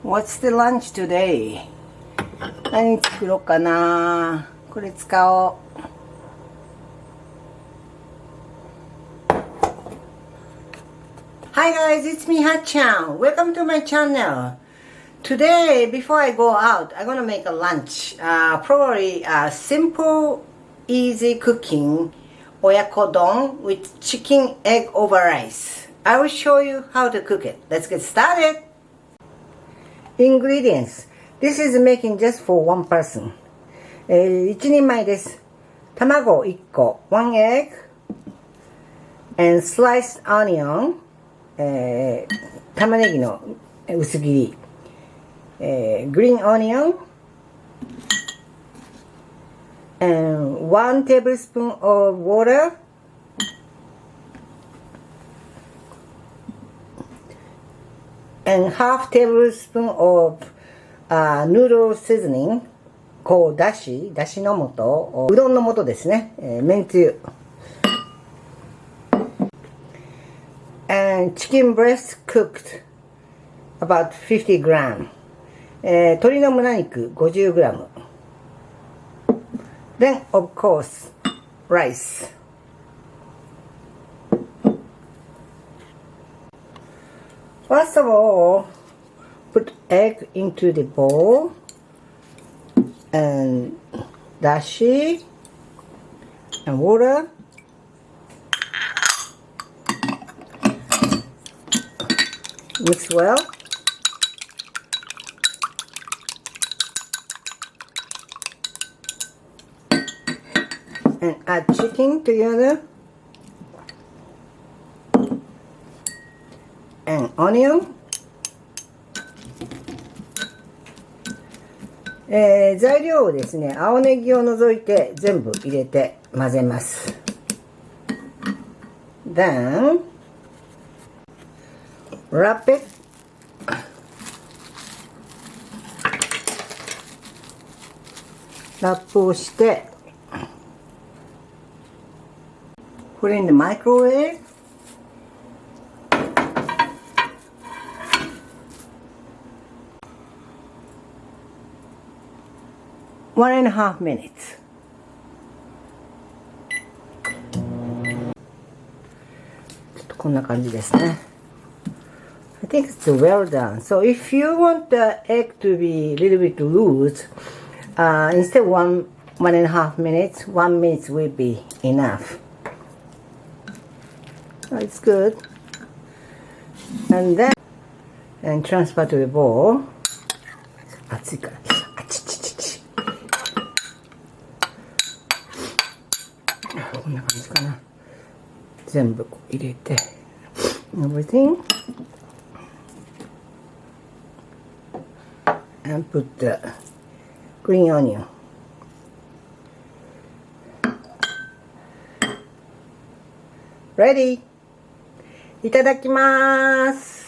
What's the lunch today? 何作ろうかな。これ使おう。Hi guys, it's me Ha-chan. Welcome to my channel. Today, before I go out, I'm gonna make a lunch. Probably simple, easy cooking Oyako-don with chicken egg over rice. I will show you how to cook it. Let's get started. Ingredients. This is making just for one person. 1人前です。卵1個、1 egg, and sliced onion, 玉ねぎの薄切り、green onion, and 1 tablespoon of water, and half tablespoon of noodle seasoning, こうだしの素、うどんの素ですね、めんつゆ、and chicken breast cooked about 50 gram、鶏の胸肉 50g, then of course rice. First of all, put egg into the bowl and dashi and water. Mix well. And add chicken together. And onion. 材料をですね、青ネギを除いて全部入れて混ぜます。Then wrap it. ラップをして put in the microwave. One and a half minutes. ちょっとこんな感じですね。I think it's well done. So if you want the egg to be a little bit loose, instead of one and a half minutes, 1 minute will be enough. So it's good. And then transfer to the bowl. 熱いから。こんな感じかな。全部こう入れて everything and put the green onion. Ready. いただきます。